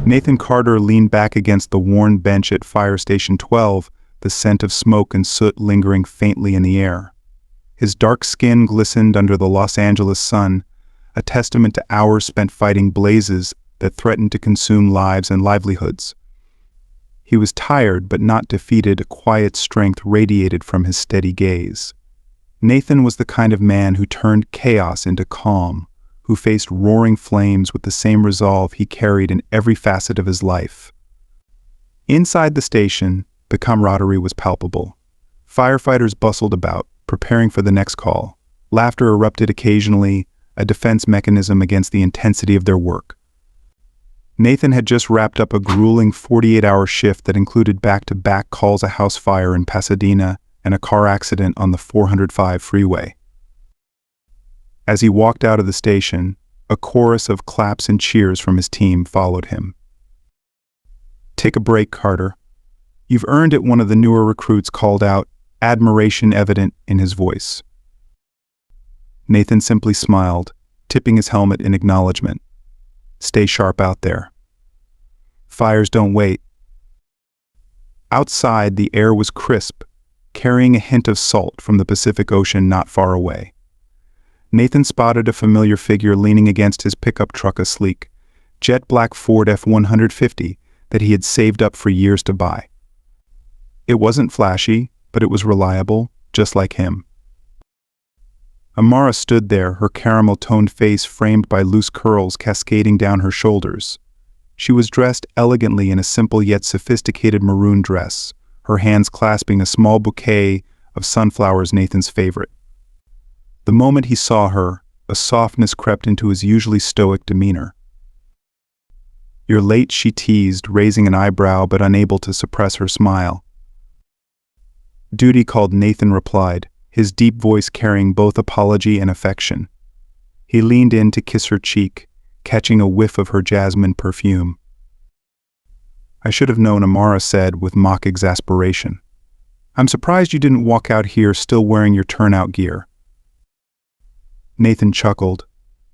Nathan Carter leaned back against the worn bench at Fire Station 12, the scent of smoke and soot lingering faintly in the air. His dark skin glistened under the Los Angeles sun, a testament to hours spent fighting blazes that threatened to consume lives and livelihoods. He was tired but not defeated. A quiet strength radiated from his steady gaze. Nathan was the kind of man who turned chaos into calm, who faced roaring flames with the same resolve he carried in every facet of his life. Inside the station, the camaraderie was palpable. Firefighters bustled about, preparing for the next call. Laughter erupted occasionally, a defense mechanism against the intensity of their work. Nathan had just wrapped up a grueling 48-hour shift that included back-to-back calls, a house fire in Pasadena, and a car accident on the 405 freeway. As he walked out of the station, a chorus of claps and cheers from his team followed him. "Take a break, Carter. You've earned it," one of the newer recruits called out, admiration evident in his voice. Nathan simply smiled, tipping his helmet in acknowledgement. "Stay sharp out there. Fires don't wait." Outside, the air was crisp, carrying a hint of salt from the Pacific Ocean not far away. Nathan spotted a familiar figure leaning against his pickup truck, a sleek, jet-black Ford F-150 that he had saved up for years to buy. It wasn't flashy, but it was reliable, just like him. Amara stood there, her caramel-toned face framed by loose curls cascading down her shoulders. She was dressed elegantly in a simple yet sophisticated maroon dress, her hands clasping a small bouquet of sunflowers, Nathan's favorite. The moment he saw her, a softness crept into his usually stoic demeanor. "You're late," she teased, raising an eyebrow but unable to suppress her smile. "Duty called," Nathan replied, his deep voice carrying both apology and affection. He leaned in to kiss her cheek, catching a whiff of her jasmine perfume. "I should have known," Amara said with mock exasperation. "I'm surprised you didn't walk out here still wearing your turnout gear." Nathan chuckled,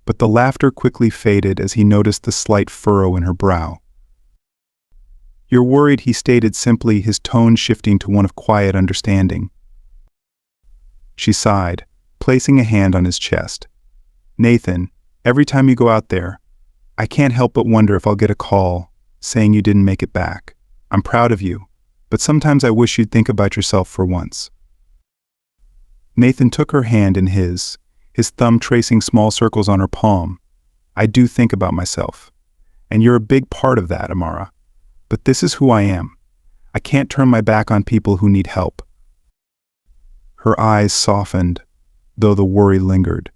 but the laughter quickly faded as he noticed the slight furrow in her brow. "You're worried," he stated simply, his tone shifting to one of quiet understanding. She sighed, placing a hand on his chest. "Nathan, every time you go out there, I can't help but wonder if I'll get a call saying you didn't make it back. I'm proud of you, but sometimes I wish you'd think about yourself for once." Nathan took her hand in his thumb tracing small circles on her palm. "I do think about myself, and you're a big part of that, Amara. But this is who I am. I can't turn my back on people who need help." Her eyes softened, though the worry lingered.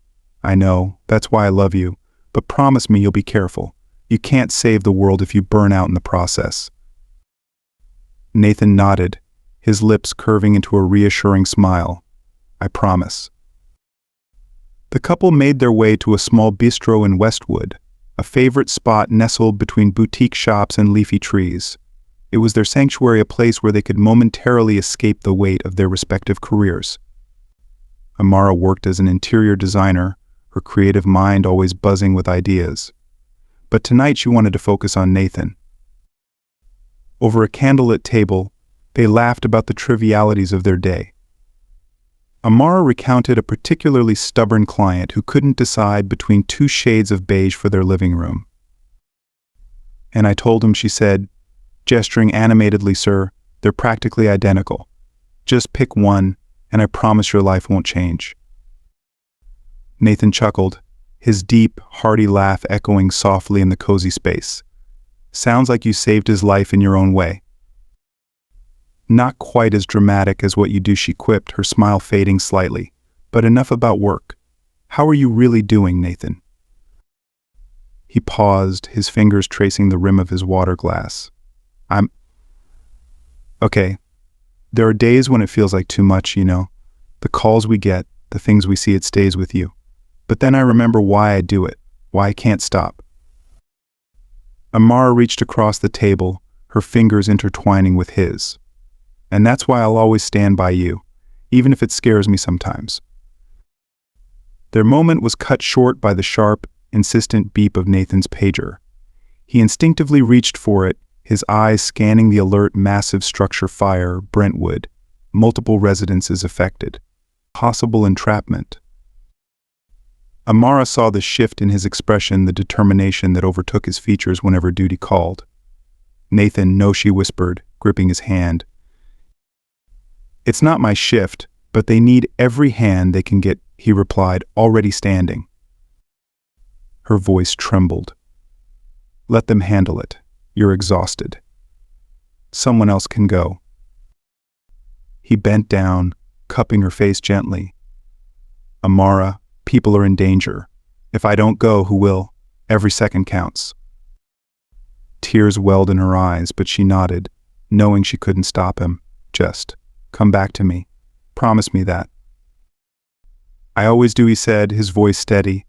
"I know, that's why I love you, but promise me you'll be careful. You can't save the world if you burn out in the process." Nathan nodded, his lips curving into a reassuring smile. "I promise." The couple made their way to a small bistro in Westwood, a favorite spot nestled between boutique shops and leafy trees. It was their sanctuary, a place where they could momentarily escape the weight of their respective careers. Amara worked as an interior designer, her creative mind always buzzing with ideas. But tonight she wanted to focus on Nathan. Over a candlelit table, they laughed about the trivialities of their day. Amara recounted a particularly stubborn client who couldn't decide between two shades of beige for their living room. "And I told him," she said, gesturing animatedly, "Sir, they're practically identical. Just pick one, and I promise your life won't change." Nathan chuckled, his deep, hearty laugh echoing softly in the cozy space. "Sounds like you saved his life in your own way." "Not quite as dramatic as what you do," she quipped, her smile fading slightly. "But enough about work. How are you really doing, Nathan?" He paused, his fingers tracing the rim of his water glass. "I'm okay. There are days when it feels like too much, you know. The calls we get, the things we see, it stays with you. But then I remember why I do it, why I can't stop." Amara reached across the table, her fingers intertwining with his. "And that's why I'll always stand by you, even if it scares me sometimes." Their moment was cut short by the sharp, insistent beep of Nathan's pager. He instinctively reached for it, his eyes scanning the alert massive structure fire, Brentwood. Multiple residences affected. Possible entrapment. Amara saw the shift in his expression, the determination that overtook his features whenever duty called. "Nathan, no," she whispered, gripping his hand. "It's not my shift, but they need every hand they can get," he replied, already standing. Her voice trembled. "Let them handle it. You're exhausted. Someone else can go." He bent down, cupping her face gently. "Amara, people are in danger. If I don't go, who will? Every second counts." Tears welled in her eyes, but she nodded, knowing she couldn't stop him. "Just come back to me. Promise me that." "I always do," he said, his voice steady.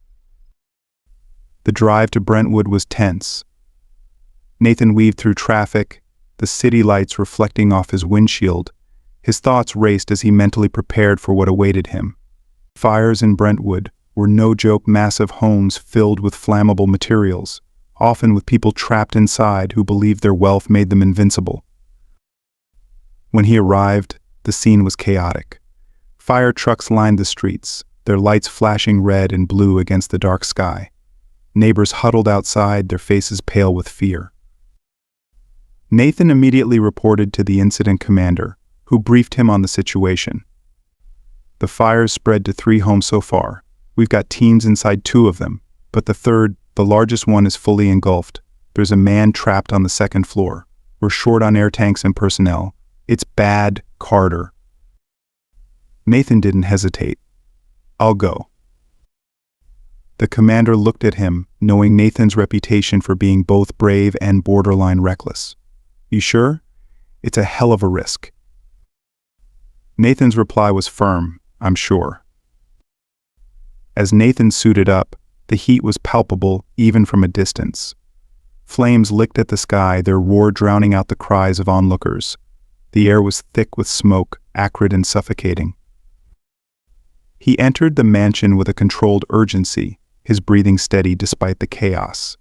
The drive to Brentwood was tense. Nathan weaved through traffic, the city lights reflecting off his windshield. His thoughts raced as he mentally prepared for what awaited him. Fires in Brentwood were no joke, massive homes filled with flammable materials, often with people trapped inside who believed their wealth made them invincible. When he arrived, the scene was chaotic. Fire trucks lined the streets, their lights flashing red and blue against the dark sky. Neighbors huddled outside, their faces pale with fear. Nathan immediately reported to the incident commander, who briefed him on the situation. "The fires spread to 3 homes so far. We've got teams inside 2 of them, but the third, the largest one, is fully engulfed. There's a man trapped on the 2nd floor. We're short on air tanks and personnel. It's bad, Carter." Nathan didn't hesitate. "I'll go." The commander looked at him, knowing Nathan's reputation for being both brave and borderline reckless. "You sure? It's a hell of a risk." Nathan's reply was firm, "I'm sure." As Nathan suited up, the heat was palpable even from a distance. Flames licked at the sky, their roar drowning out the cries of onlookers. The air was thick with smoke, acrid and suffocating. He entered the mansion with a controlled urgency, his breathing steady despite the chaos.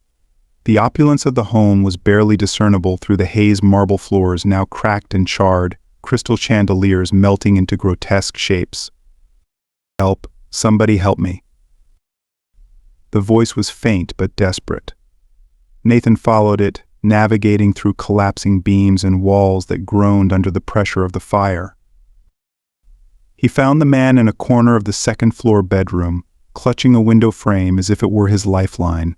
The opulence of the home was barely discernible through the haze, marble floors now cracked and charred, crystal chandeliers melting into grotesque shapes. "Help, somebody help me." The voice was faint but desperate. Nathan followed it, navigating through collapsing beams and walls that groaned under the pressure of the fire. He found the man in a corner of the 2nd floor bedroom, clutching a window frame as if it were his lifeline.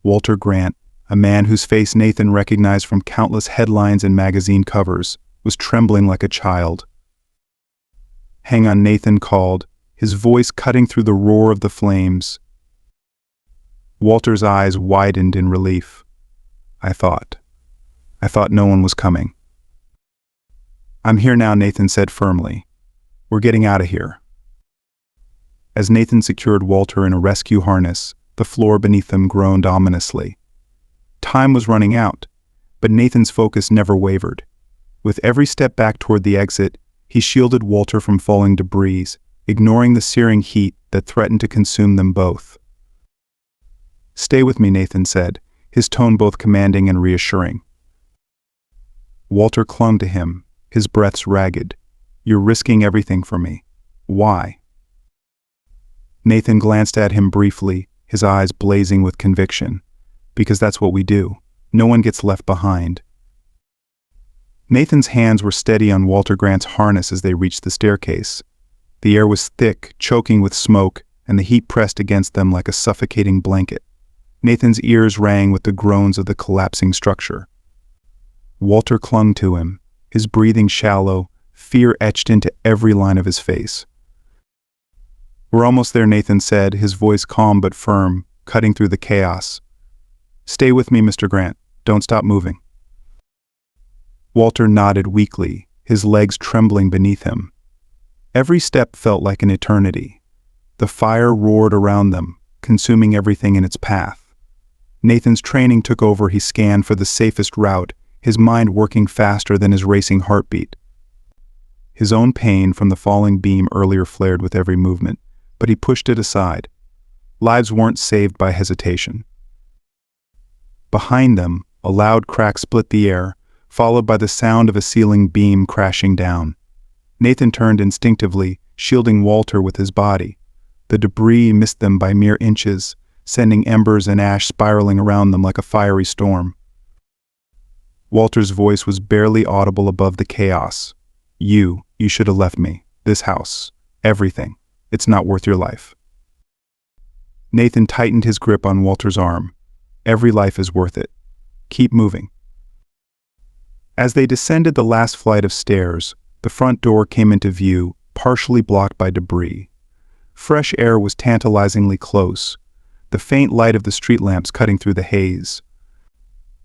Walter Grant, a man whose face Nathan recognized from countless headlines and magazine covers, was trembling like a child. "Hang on," Nathan called, his voice cutting through the roar of the flames. Walter's eyes widened in relief. I thought no one was coming." "I'm here now," Nathan said firmly. "We're getting out of here." As Nathan secured Walter in a rescue harness, the floor beneath them groaned ominously. Time was running out, but Nathan's focus never wavered. With every step back toward the exit, he shielded Walter from falling debris, ignoring the searing heat that threatened to consume them both. "Stay with me," Nathan said, his tone both commanding and reassuring. Walter clung to him, his breaths ragged. "You're risking everything for me. Why?" Nathan glanced at him briefly, his eyes blazing with conviction. "Because that's what we do. No one gets left behind." Nathan's hands were steady on Walter Grant's harness as they reached the staircase. The air was thick, choking with smoke, and the heat pressed against them like a suffocating blanket. Nathan's ears rang with the groans of the collapsing structure. Walter clung to him, his breathing shallow, fear etched into every line of his face. "We're almost there," Nathan said, his voice calm but firm, cutting through the chaos. "Stay with me, Mr. Grant. Don't stop moving." Walter nodded weakly, his legs trembling beneath him. Every step felt like an eternity. The fire roared around them, consuming everything in its path. Nathan's training took over. He scanned for the safest route, his mind working faster than his racing heartbeat. His own pain from the falling beam earlier flared with every movement, but he pushed it aside. Lives weren't saved by hesitation. Behind them, A loud crack split the air, followed by the sound of a ceiling beam crashing down. Nathan turned instinctively, shielding Walter with his body. The debris missed them by mere inches, sending embers and ash spiraling around them like a fiery storm. Walter's voice was barely audible above the chaos. You should have left me. This house. Everything. It's not worth your life." Nathan tightened his grip on Walter's arm. "Every life is worth it. Keep moving." As they descended the last flight of stairs, the front door came into view, partially blocked by debris. Fresh air was tantalizingly close, the faint light of the street lamps cutting through the haze.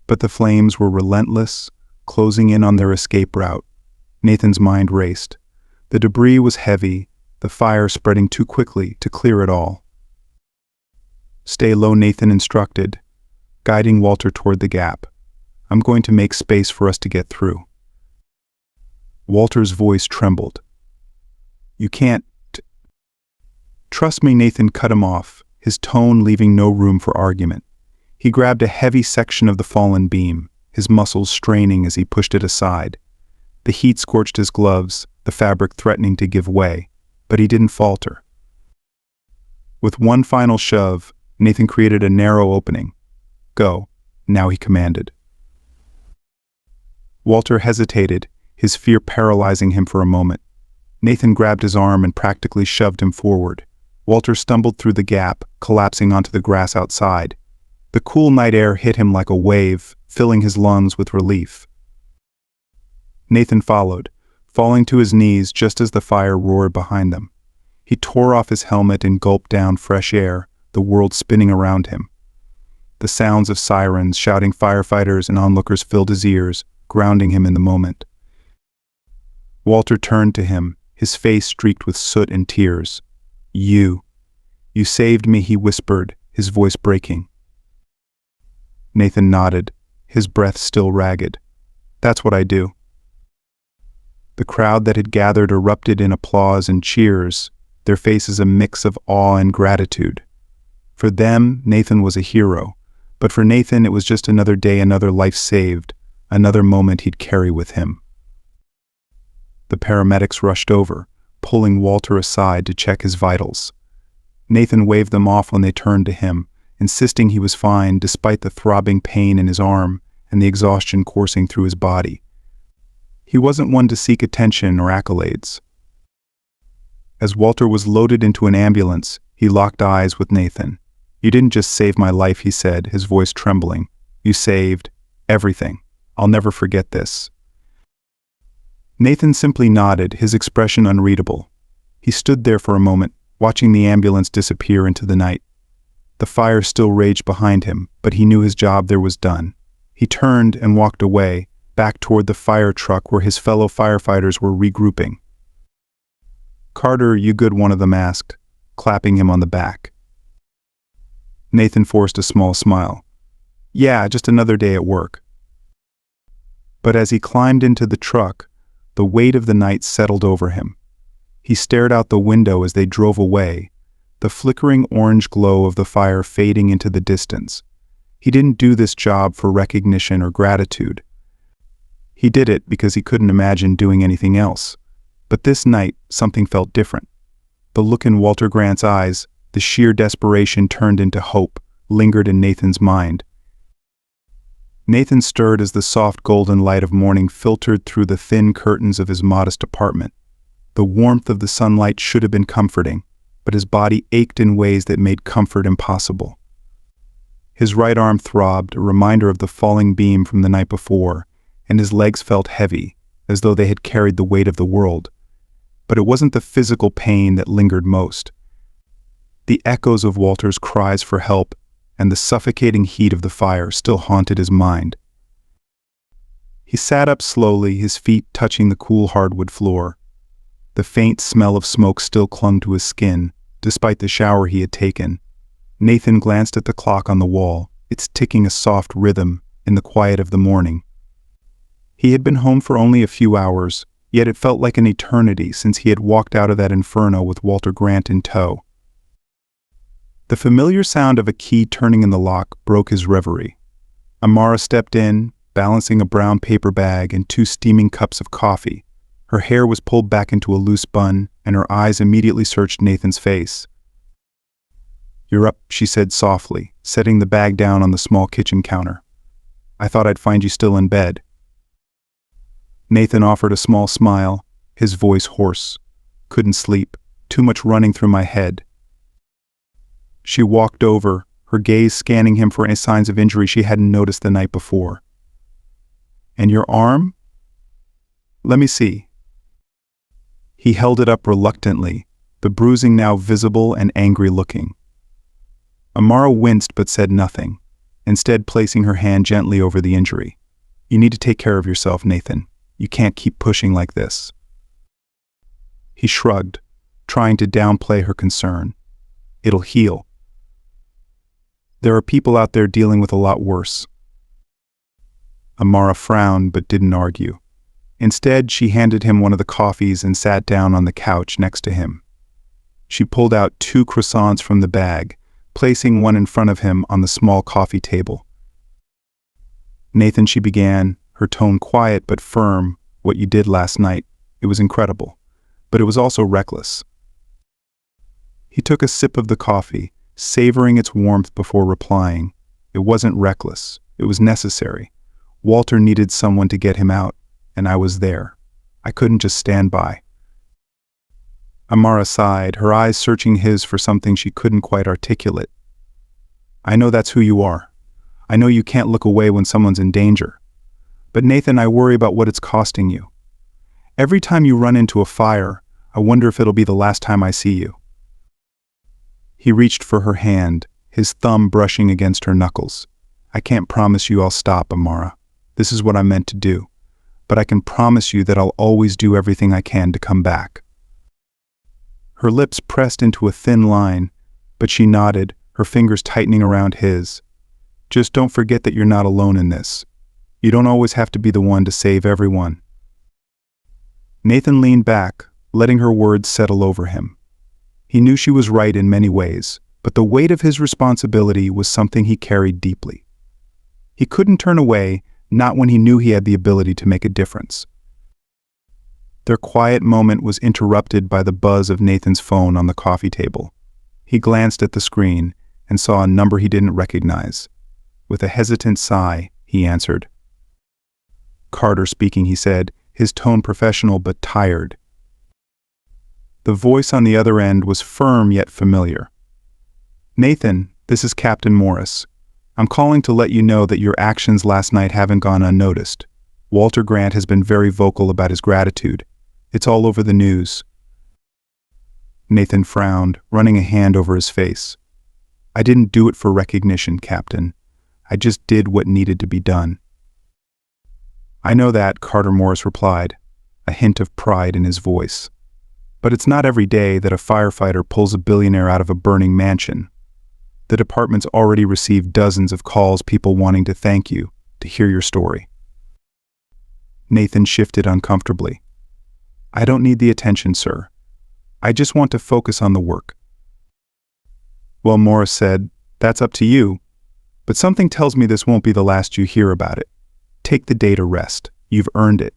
But the flames were relentless, closing in on their escape route. Nathan's mind raced. The debris was heavy, the fire spreading too quickly to clear it all. "Stay low," Nathan instructed, guiding Walter toward the gap. "I'm going to make space for us to get through." Walter's voice trembled. "You can't." "Trust me," Nathan cut him off, his tone leaving no room for argument. He grabbed a heavy section of the fallen beam, his muscles straining as he pushed it aside. The heat scorched his gloves, the fabric threatening to give way, but he didn't falter. With one final shove, Nathan created a narrow opening. "Go," now he commanded. Walter hesitated, his fear paralyzing him for a moment. Nathan grabbed his arm and practically shoved him forward. Walter stumbled through the gap, collapsing onto the grass outside. The cool night air hit him like a wave, filling his lungs with relief. Nathan followed, falling to his knees just as the fire roared behind them. He tore off his helmet and gulped down fresh air, the world spinning around him. The sounds of sirens, shouting firefighters, and onlookers filled his ears, grounding him in the moment. Walter turned to him, his face streaked with soot and tears. You saved me," he whispered, his voice breaking. Nathan nodded, his breath still ragged. "That's what I do." The crowd that had gathered erupted in applause and cheers, their faces a mix of awe and gratitude. For them, Nathan was a hero, but for Nathan it was just another day, another life saved, another moment he'd carry with him. The paramedics rushed over, pulling Walter aside to check his vitals. Nathan waved them off when they turned to him, insisting he was fine despite the throbbing pain in his arm and the exhaustion coursing through his body. He wasn't one to seek attention or accolades. As Walter was loaded into an ambulance, he locked eyes with Nathan. "You didn't just save my life," he said, his voice trembling. "You saved everything. I'll never forget this." Nathan simply nodded, his expression unreadable. He stood there for a moment, watching the ambulance disappear into the night. The fire still raged behind him, but he knew his job there was done. He turned and walked away, back toward the fire truck where his fellow firefighters were regrouping. "Carter, you good," one of them asked, clapping him on the back. Nathan forced a small smile. "Yeah, just another day at work." But as he climbed into the truck, the weight of the night settled over him. He stared out the window as they drove away, the flickering orange glow of the fire fading into the distance. He didn't do this job for recognition or gratitude. He did it because he couldn't imagine doing anything else. But this night, something felt different. The look in Walter Grant's eyes, the sheer desperation turned into hope, lingered in Nathan's mind. Nathan stirred as the soft golden light of morning filtered through the thin curtains of his modest apartment. The warmth of the sunlight should have been comforting, but his body ached in ways that made comfort impossible. His right arm throbbed, a reminder of the falling beam from the night before, and his legs felt heavy, as though they had carried the weight of the world. But it wasn't the physical pain that lingered most. The echoes of Walter's cries for help and the suffocating heat of the fire still haunted his mind. He sat up slowly, his feet touching the cool hardwood floor. The faint smell of smoke still clung to his skin, despite the shower he had taken. Nathan glanced at the clock on the wall, its ticking a soft rhythm in the quiet of the morning. He had been home for only a few hours, yet it felt like an eternity since he had walked out of that inferno with Walter Grant in tow. The familiar sound of a key turning in the lock broke his reverie. Amara stepped in, balancing a brown paper bag and 2 steaming cups of coffee. Her hair was pulled back into a loose bun, and her eyes immediately searched Nathan's face. "You're up," she said softly, setting the bag down on the small kitchen counter. "I thought I'd find you still in bed." Nathan offered a small smile, his voice hoarse. "Couldn't sleep. Too much running through my head." She walked over, her gaze scanning him for any signs of injury she hadn't noticed the night before. "And your arm?" "Let me see." He held it up reluctantly, the bruising now visible and angry looking. Amara winced but said nothing, instead placing her hand gently over the injury. "You need to take care of yourself, Nathan. You can't keep pushing like this." He shrugged, trying to downplay her concern. "It'll heal. There are people out there dealing with a lot worse." Amara frowned but didn't argue. Instead, she handed him one of the coffees and sat down on the couch next to him. She pulled out 2 croissants from the bag, placing one in front of him on the small coffee table. "Nathan," she began, her tone quiet but firm, "what you did last night, it was incredible, but it was also reckless." He took a sip of the coffee, savoring its warmth before replying. "It wasn't reckless, it was necessary. Walter needed someone to get him out, and I was there. I couldn't just stand by." Amara sighed, her eyes searching his for something she couldn't quite articulate. "I know that's who you are. I know you can't look away when someone's in danger. But Nathan, I worry about what it's costing you. Every time you run into a fire, I wonder if it'll be the last time I see you." He reached for her hand, his thumb brushing against her knuckles. "I can't promise you I'll stop, Amara. This is what I'm meant to do. But I can promise you that I'll always do everything I can to come back." Her lips pressed into a thin line, but she nodded, her fingers tightening around his. "Just don't forget that you're not alone in this. You don't always have to be the one to save everyone." Nathan leaned back, letting her words settle over him. He knew she was right in many ways, but the weight of his responsibility was something he carried deeply. He couldn't turn away, not when he knew he had the ability to make a difference. Their quiet moment was interrupted by the buzz of Nathan's phone on the coffee table. He glanced at the screen and saw a number he didn't recognize. With a hesitant sigh, he answered. "Carter speaking," he said, his tone professional but tired. The voice on the other end was firm yet familiar. "Nathan, this is Captain Morris. I'm calling to let you know that your actions last night haven't gone unnoticed. Walter Grant has been very vocal about his gratitude. It's all over the news." Nathan frowned, running a hand over his face. "I didn't do it for recognition, Captain. I just did what needed to be done." "I know that," Carter Morris replied, a hint of pride in his voice. "But it's not every day that a firefighter pulls a billionaire out of a burning mansion. The department's already received dozens of calls, people wanting to thank you, to hear your story." Nathan shifted uncomfortably. "I don't need the attention, sir. I just want to focus on the work." "Well," Morris said, "that's up to you. But something tells me this won't be the last you hear about it. Take the day to rest. You've earned it."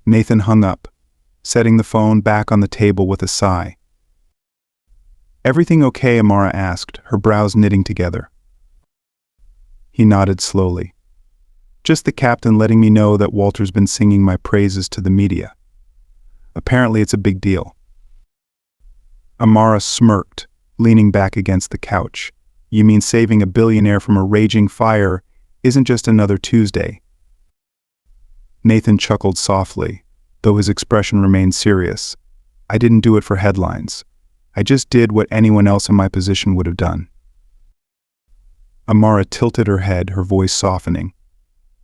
Nathan hung up, setting the phone back on the table with a sigh. "Everything okay?" Amara asked, her brows knitting together. He nodded slowly. "Just the captain letting me know that Walter's been singing my praises to the media. Apparently it's a big deal." Amara smirked, leaning back against the couch. "You mean saving a billionaire from a raging fire isn't just another Tuesday?" Nathan chuckled softly, though his expression remained serious. "I didn't do it for headlines. I just did what anyone else in my position would have done." Amara tilted her head, her voice softening.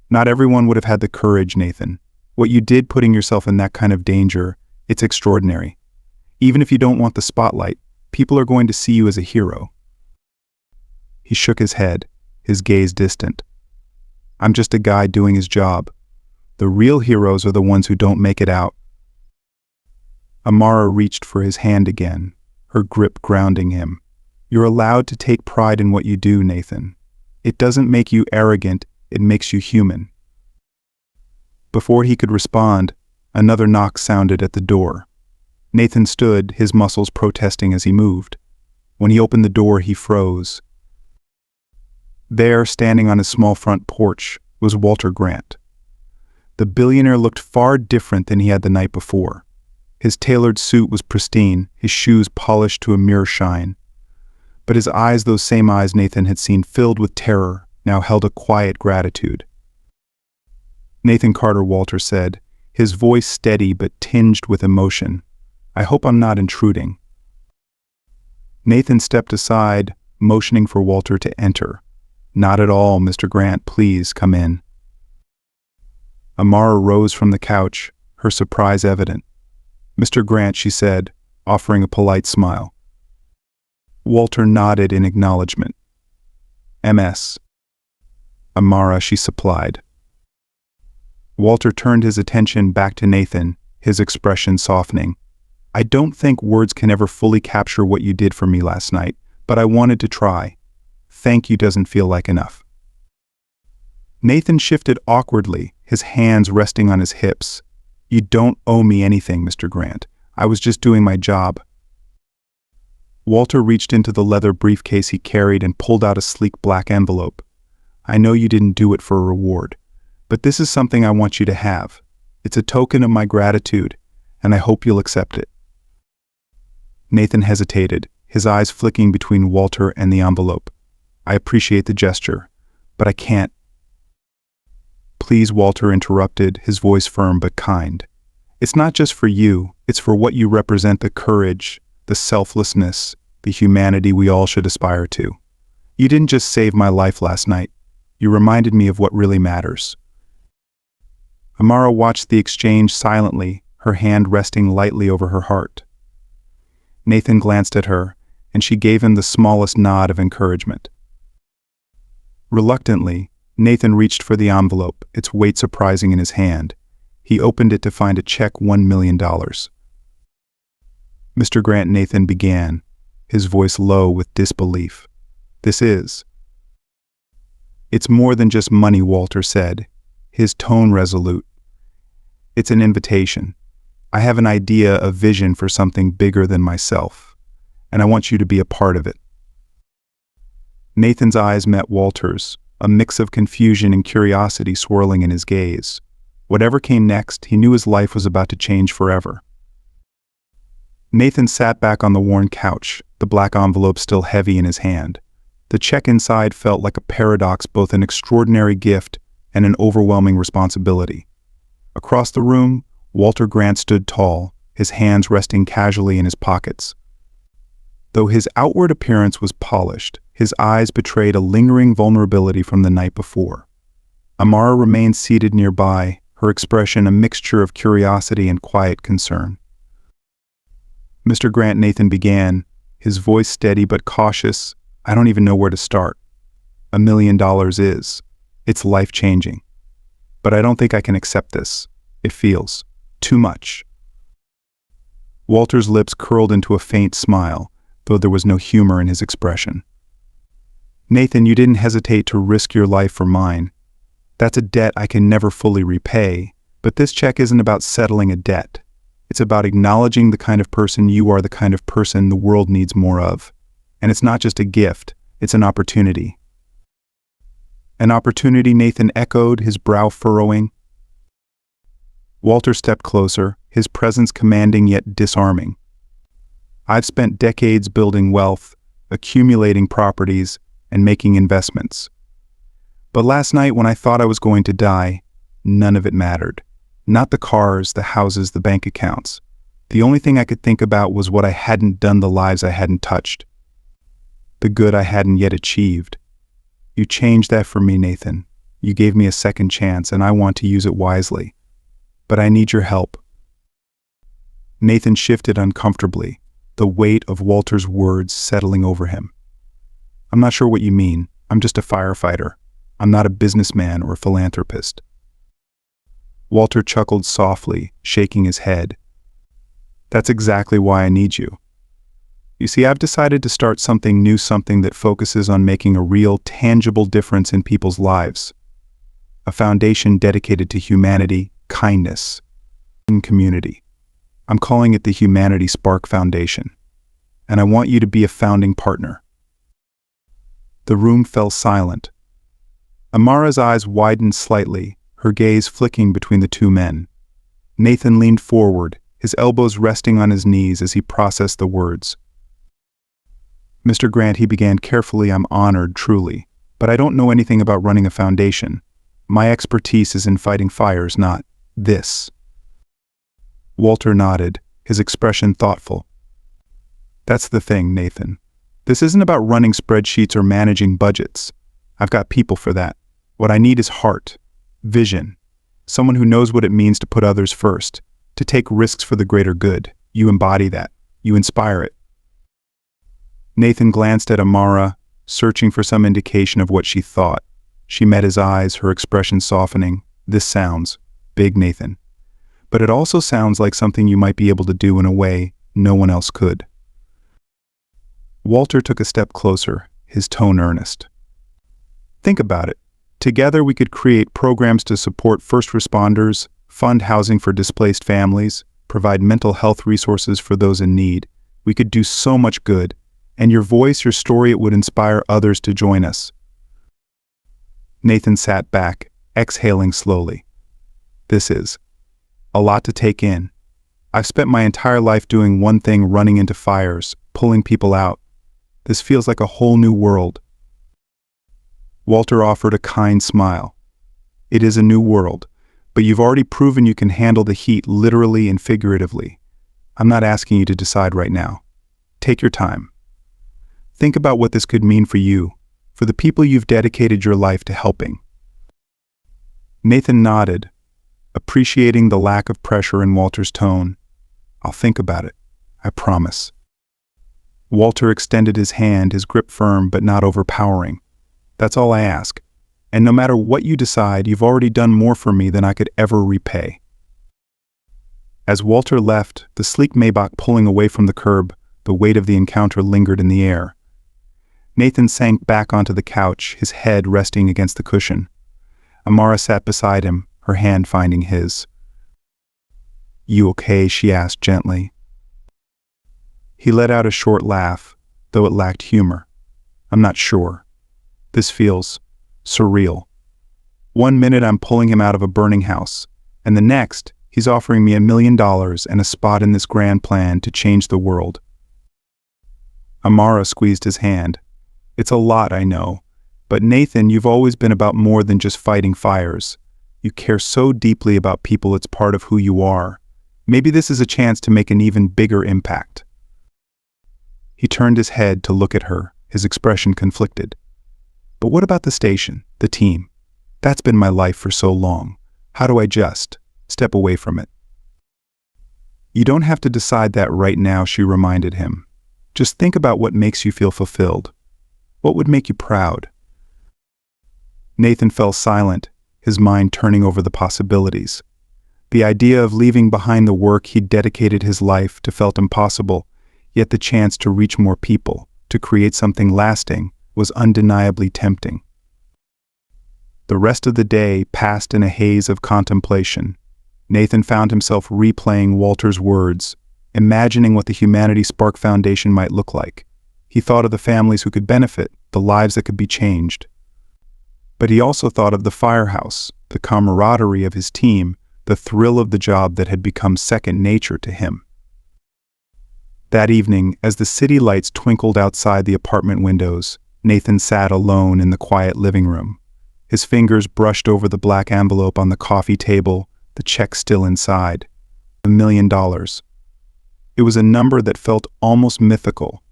"Not everyone would have had the courage, Nathan. What you did, putting yourself in that kind of danger, it's extraordinary. Even if you don't want the spotlight, people are going to see you as a hero." He shook his head, his gaze distant. "I'm just a guy doing his job. The real heroes are the ones who don't make it out." Amara reached for his hand again, her grip grounding him. "You're allowed to take pride in what you do, Nathan. It doesn't make you arrogant, it makes you human. Before he could respond, another knock sounded at the door. Nathan stood, his muscles protesting as he moved. When he opened the door, he froze. There, standing on his small front porch, was Walter Grant. The billionaire looked far different than he had the night before. His tailored suit was pristine, his shoes polished to a mirror shine. But his eyes, those same eyes Nathan had seen filled with terror, now held a quiet gratitude. "Nathan Carter," Walter said, his voice steady but tinged with emotion. "I hope I'm not intruding." Nathan stepped aside, motioning for Walter to enter. "Not at all, Mr. Grant, please come in." Amara rose from the couch, her surprise evident. "Mr. Grant," she said, offering a polite smile. Walter nodded in acknowledgement. "MS." "Amara," she supplied. Walter turned his attention back to Nathan, his expression softening. "I don't think words can ever fully capture what you did for me last night, but I wanted to try. Thank you doesn't feel like enough." Nathan shifted awkwardly, his hands resting on his hips. "You don't owe me anything, Mr. Grant. I was just doing my job." Walter reached into the leather briefcase he carried and pulled out a sleek black envelope. "I know you didn't do it for a reward, but this is something I want you to have. It's a token of my gratitude, and I hope you'll accept it." Nathan hesitated, his eyes flicking between Walter and the envelope. "I appreciate the gesture, but I can't." "Please," Walter interrupted, his voice firm but kind. "It's not just for you, it's for what you represent, the courage, the selflessness, the humanity we all should aspire to. You didn't just save my life last night, you reminded me of what really matters." Amara watched the exchange silently, her hand resting lightly over her heart. Nathan glanced at her, and she gave him the smallest nod of encouragement. Reluctantly, Nathan reached for the envelope, its weight surprising in his hand. He opened it to find a check, $1 million. "Mr. Grant," Nathan began, his voice low with disbelief. "This is—" "It's more than just money," Walter said, his tone resolute. "It's an invitation. I have an idea, a vision for something bigger than myself, and I want you to be a part of it." Nathan's eyes met Walter's, a mix of confusion and curiosity swirling in his gaze. Whatever came next, he knew his life was about to change forever. Nathan sat back on the worn couch, the black envelope still heavy in his hand. The check inside felt like a paradox, both an extraordinary gift and an overwhelming responsibility. Across the room, Walter Grant stood tall, his hands resting casually in his pockets. Though his outward appearance was polished, his eyes betrayed a lingering vulnerability from the night before. Amara remained seated nearby, her expression a mixture of curiosity and quiet concern. "Mr. Grant," Nathan began, his voice steady but cautious, "I don't even know where to start. $1 million it's life-changing. But I don't think I can accept this. It feels too much." Walter's lips curled into a faint smile, though there was no humor in his expression. "Nathan, you didn't hesitate to risk your life for mine. That's a debt I can never fully repay, but this check isn't about settling a debt. It's about acknowledging the kind of person you are, the kind of person the world needs more of. And it's not just a gift, it's an opportunity." "An opportunity," Nathan echoed, his brow furrowing. Walter stepped closer, his presence commanding yet disarming. "I've spent decades building wealth, accumulating properties, and making investments. But last night, when I thought I was going to die, none of it mattered. Not the cars, the houses, the bank accounts. The only thing I could think about was what I hadn't done, the lives I hadn't touched, the good I hadn't yet achieved. You changed that for me, Nathan. You gave me a second chance, and I want to use it wisely. But I need your help." Nathan shifted uncomfortably, the weight of Walter's words settling over him. "I'm not sure what you mean. I'm just a firefighter. I'm not a businessman or a philanthropist." Walter chuckled softly, shaking his head. "That's exactly why I need you. You see, I've decided to start something new, something that focuses on making a real, tangible difference in people's lives. A foundation dedicated to humanity, kindness, and community. I'm calling it the Humanity Spark Foundation. And I want you to be a founding partner. The room fell silent. Amara's eyes widened slightly, her gaze flicking between the two men. Nathan leaned forward, his elbows resting on his knees as he processed the words. Mr. Grant, he began carefully, I'm honored, truly, but I don't know anything about running a foundation. My expertise is in fighting fires, not this. Walter nodded, his expression thoughtful. That's the thing, Nathan. This isn't about running spreadsheets or managing budgets. I've got people for that. What I need is heart, vision, someone who knows what it means to put others first, to take risks for the greater good. You embody that. You inspire it. Nathan glanced at Amara, searching for some indication of what she thought. She met his eyes, her expression softening. This sounds big, Nathan. But it also sounds like something you might be able to do in a way no one else could. Walter took a step closer, his tone earnest. Think about it. Together we could create programs to support first responders, fund housing for displaced families, provide mental health resources for those in need. We could do so much good. And your voice, your story, it would inspire others to join us. Nathan sat back, exhaling slowly. This is a lot to take in. I've spent my entire life doing one thing, running into fires, pulling people out. This feels like a whole new world. Walter offered a kind smile. It is a new world, but you've already proven you can handle the heat literally and figuratively. I'm not asking you to decide right now. Take your time. Think about what this could mean for you, for the people you've dedicated your life to helping. Nathan nodded, appreciating the lack of pressure in Walter's tone. I'll think about it, I promise. Walter extended his hand, his grip firm but not overpowering. That's all I ask. And no matter what you decide, you've already done more for me than I could ever repay. As Walter left, the sleek Maybach pulling away from the curb, the weight of the encounter lingered in the air. Nathan sank back onto the couch, his head resting against the cushion. Amara sat beside him, her hand finding his. You okay? She asked gently. He let out a short laugh, though it lacked humor. I'm not sure. This feels surreal. 1 minute I'm pulling him out of a burning house, and the next he's offering me $1 million and a spot in this grand plan to change the world. Amara squeezed his hand. It's a lot, I know, but Nathan, you've always been about more than just fighting fires. You care so deeply about people, it's part of who you are. Maybe this is a chance to make an even bigger impact. He turned his head to look at her, his expression conflicted. But what about the station, the team? That's been my life for so long. How do I just step away from it? You don't have to decide that right now, she reminded him. Just think about what makes you feel fulfilled. What would make you proud? Nathan fell silent, his mind turning over the possibilities. The idea of leaving behind the work he'd dedicated his life to felt impossible, yet the chance to reach more people, to create something lasting, was undeniably tempting. The rest of the day passed in a haze of contemplation. Nathan found himself replaying Walter's words, imagining what the Humanity Spark Foundation might look like. He thought of the families who could benefit, the lives that could be changed. But he also thought of the firehouse, the camaraderie of his team, the thrill of the job that had become second nature to him. That evening, as the city lights twinkled outside the apartment windows, Nathan sat alone in the quiet living room. His fingers brushed over the black envelope on the coffee table, the check still inside. $1 million. It was a number that felt almost mythical,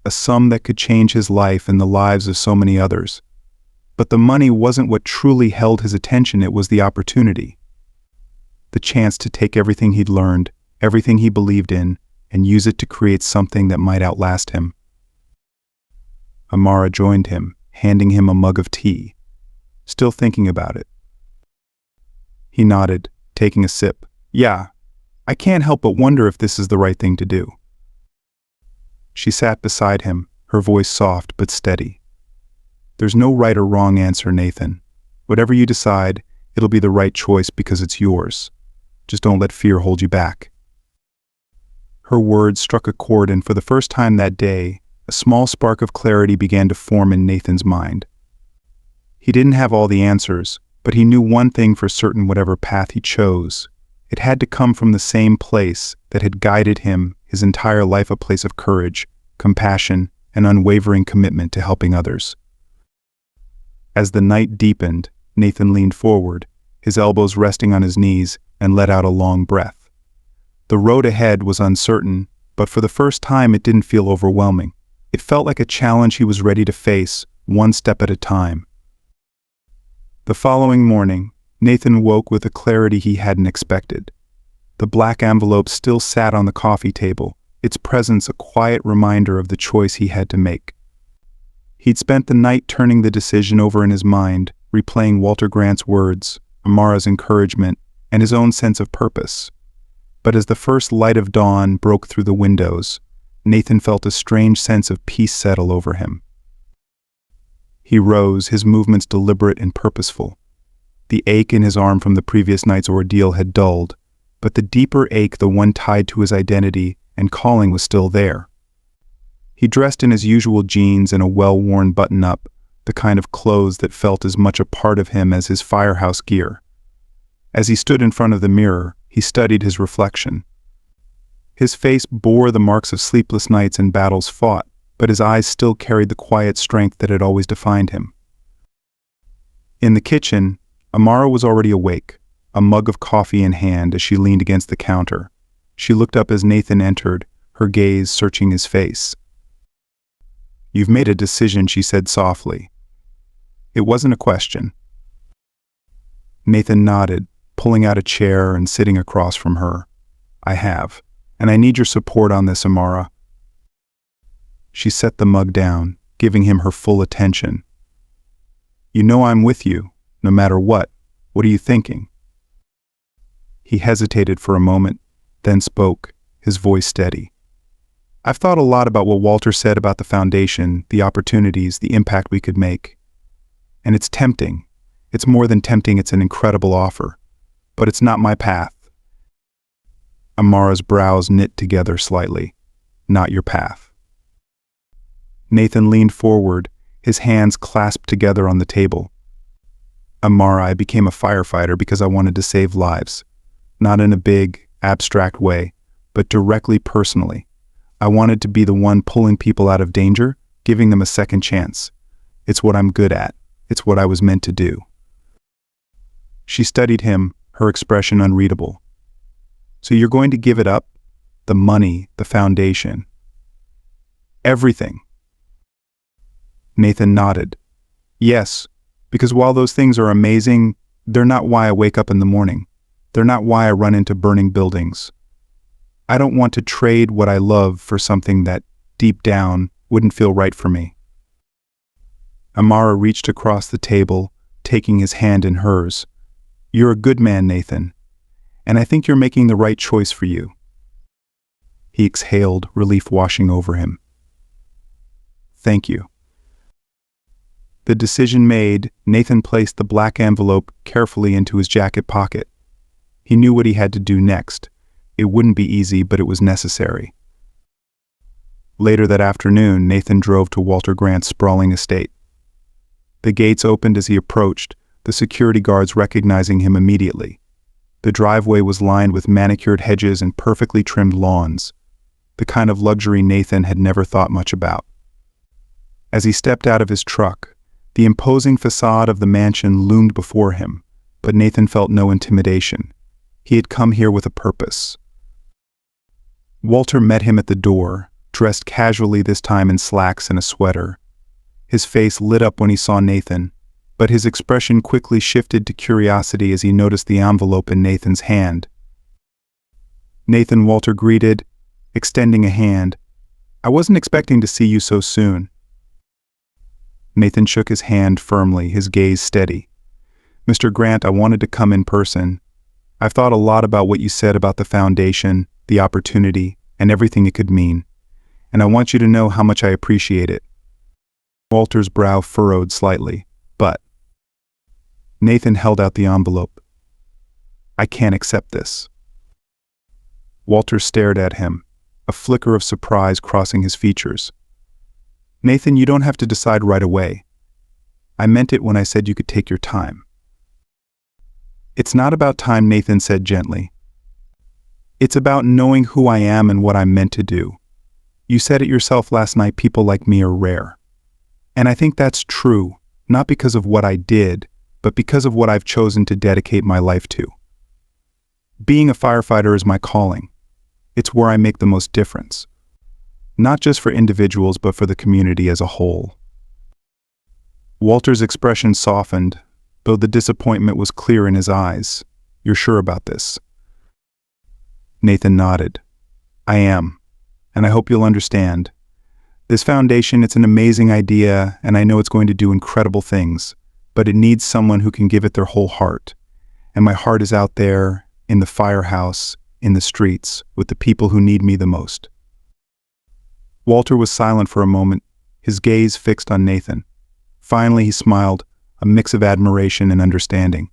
a sum that could change his life and the lives of so many others. But the money wasn't what truly held his attention, it was the opportunity. The chance to take everything he'd learned, everything he believed in, and use it to create something that might outlast him. Amara joined him, handing him a mug of tea. Still thinking about it. He nodded, taking a sip. Yeah, I can't help but wonder if this is the right thing to do. She sat beside him, her voice soft but steady. "There's no right or wrong answer, Nathan. Whatever you decide, it'll be the right choice because it's yours. Just don't let fear hold you back." Her words struck a chord, and for the first time that day, a small spark of clarity began to form in Nathan's mind. He didn't have all the answers, but he knew one thing for certain: whatever path he chose, it had to come from the same place that had guided him his entire life, a place of courage, compassion, and unwavering commitment to helping others. As the night deepened, Nathan leaned forward, his elbows resting on his knees, and let out a long breath. The road ahead was uncertain, but for the first time it didn't feel overwhelming. It felt like a challenge he was ready to face, one step at a time. The following morning, Nathan woke with a clarity he hadn't expected. The black envelope still sat on the coffee table, its presence a quiet reminder of the choice he had to make. He'd spent the night turning the decision over in his mind, replaying Walter Grant's words, Amara's encouragement, and his own sense of purpose. But as the first light of dawn broke through the windows, Nathan felt a strange sense of peace settle over him. He rose, his movements deliberate and purposeful. The ache in his arm from the previous night's ordeal had dulled, but the deeper ache, the one tied to his identity and calling, was still there. He dressed in his usual jeans and a well-worn button-up, the kind of clothes that felt as much a part of him as his firehouse gear. As he stood in front of the mirror, he studied his reflection. His face bore the marks of sleepless nights and battles fought, but his eyes still carried the quiet strength that had always defined him. In the kitchen, Amara was already awake, a mug of coffee in hand as she leaned against the counter. She looked up as Nathan entered, her gaze searching his face. "You've made a decision," she said softly. It wasn't a question. Nathan nodded, pulling out a chair and sitting across from her. "I have, and I need your support on this, Amara." She set the mug down, giving him her full attention. "You know I'm with you, no matter what. What are you thinking?" He hesitated for a moment, then spoke, his voice steady. "I've thought a lot about what Walter said about the foundation, the opportunities, the impact we could make. And it's tempting. It's more than tempting, it's an incredible offer. But it's not my path." Amara's brows knit together slightly. "Not your path." Nathan leaned forward, his hands clasped together on the table. "Amara, I became a firefighter because I wanted to save lives. Not in a big, abstract way, but directly personally. I wanted to be the one pulling people out of danger, giving them a second chance. It's what I'm good at. It's what I was meant to do." She studied him, her expression unreadable. "So you're going to give it up? The money, the foundation. Everything?" Nathan nodded. "Yes, because while those things are amazing, they're not why I wake up in the morning. They're not why I run into burning buildings. I don't want to trade what I love for something that, deep down, wouldn't feel right for me." Amara reached across the table, taking his hand in hers. "You're a good man, Nathan, and I think you're making the right choice for you." He exhaled, relief washing over him. "Thank you." The decision made, Nathan placed the black envelope carefully into his jacket pocket. He knew what he had to do next. It wouldn't be easy, but it was necessary. Later that afternoon, Nathan drove to Walter Grant's sprawling estate. The gates opened as he approached, the security guards recognizing him immediately. The driveway was lined with manicured hedges and perfectly trimmed lawns, the kind of luxury Nathan had never thought much about. As he stepped out of his truck, the imposing facade of the mansion loomed before him, but Nathan felt no intimidation. He had come here with a purpose. Walter met him at the door, dressed casually this time in slacks and a sweater. His face lit up when he saw Nathan, but his expression quickly shifted to curiosity as he noticed the envelope in Nathan's hand. "Nathan," Walter greeted, extending a hand. "I wasn't expecting to see you so soon." Nathan shook his hand firmly, his gaze steady. "Mr. Grant, I wanted to come in person. I've thought a lot about what you said about the foundation, the opportunity, and everything it could mean. and I want you to know how much I appreciate it." Walter's brow furrowed slightly, but Nathan held out the envelope. "I can't accept this." Walter stared at him, a flicker of surprise crossing his features. "Nathan, you don't have to decide right away. I meant it when I said you could take your time." "It's not about time," Nathan said gently. "It's about knowing who I am and what I'm meant to do. You said it yourself last night, people like me are rare. And I think that's true, not because of what I did, but because of what I've chosen to dedicate my life to. Being a firefighter is my calling. It's where I make the most difference. Not just for individuals, but for the community as a whole." Walter's expression softened, though the disappointment was clear in his eyes. "You're sure about this?" Nathan nodded. "I am, and I hope you'll understand. This foundation, it's an amazing idea, and I know it's going to do incredible things, but it needs someone who can give it their whole heart. And my heart is out there, in the firehouse, in the streets, with the people who need me the most." Walter was silent for a moment, his gaze fixed on Nathan. Finally he smiled, a mix of admiration and understanding.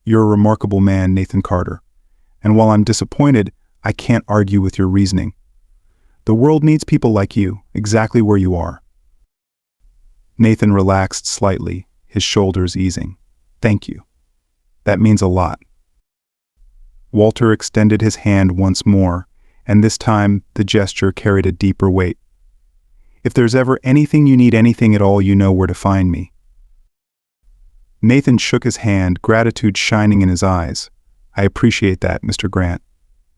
"You're a remarkable man, Nathan Carter. And while I'm disappointed, I can't argue with your reasoning. The world needs people like you, exactly where you are." Nathan relaxed slightly, his shoulders easing. "Thank you. That means a lot." Walter extended his hand once more, and this time the gesture carried a deeper weight. "If there's ever anything you need, anything at all, you know where to find me." Nathan shook his hand, gratitude shining in his eyes. "I appreciate that, Mr. Grant,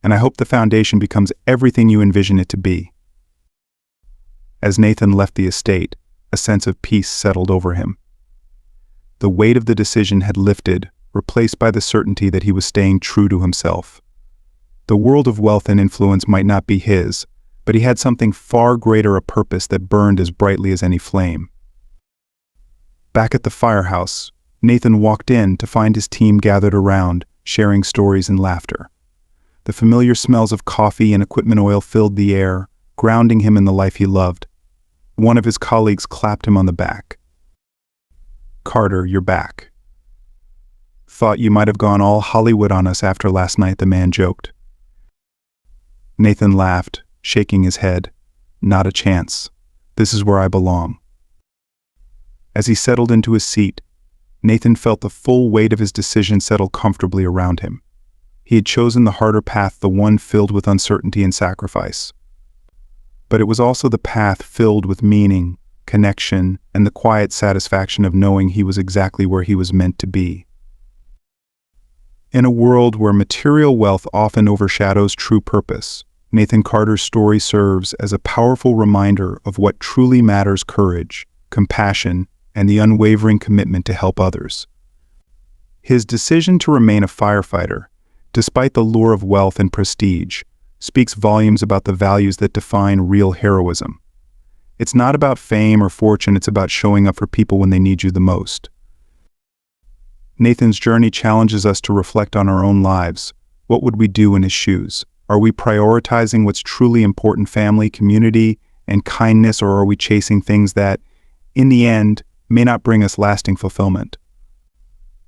and I hope the foundation becomes everything you envision it to be." As Nathan left the estate, a sense of peace settled over him. The weight of the decision had lifted, replaced by the certainty that he was staying true to himself. The world of wealth and influence might not be his, but he had something far greater, a purpose that burned as brightly as any flame. Back at the firehouse, Nathan walked in to find his team gathered around, sharing stories and laughter. The familiar smells of coffee and equipment oil filled the air, grounding him in the life he loved. One of his colleagues clapped him on the back. "Carter, you're back. Thought you might have gone all Hollywood on us after last night," the man joked. Nathan laughed, shaking his head. "Not a chance. This is where I belong." As he settled into his seat, Nathan felt the full weight of his decision settle comfortably around him. He had chosen the harder path, the one filled with uncertainty and sacrifice. But it was also the path filled with meaning, connection, and the quiet satisfaction of knowing he was exactly where he was meant to be. In a world where material wealth often overshadows true purpose, Nathan Carter's story serves as a powerful reminder of what truly matters: courage, compassion, and the unwavering commitment to help others. His decision to remain a firefighter, despite the lure of wealth and prestige, speaks volumes about the values that define real heroism. It's not about fame or fortune, it's about showing up for people when they need you the most. Nathan's journey challenges us to reflect on our own lives. What would we do in his shoes? Are we prioritizing what's truly important: family, community, and kindness, or are we chasing things that, in the end, may not bring us lasting fulfillment?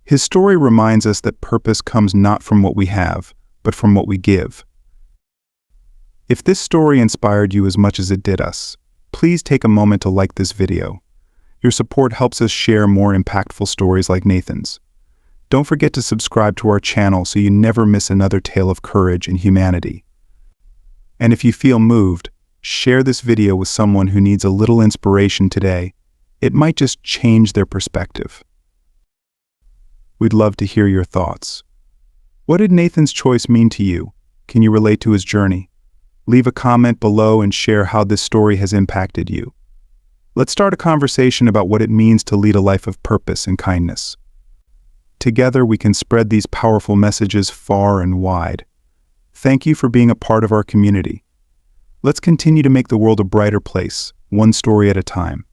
His story reminds us that purpose comes not from what we have, but from what we give. If this story inspired you as much as it did us, please take a moment to like this video. Your support helps us share more impactful stories like Nathan's. Don't forget to subscribe to our channel so you never miss another tale of courage and humanity. And if you feel moved, share this video with someone who needs a little inspiration today. It might just change their perspective. We'd love to hear your thoughts. What did Nathan's choice mean to you? Can you relate to his journey? Leave a comment below and share how this story has impacted you. Let's start a conversation about what it means to lead a life of purpose and kindness. Together we can spread these powerful messages far and wide. Thank you for being a part of our community. Let's continue to make the world a brighter place, one story at a time.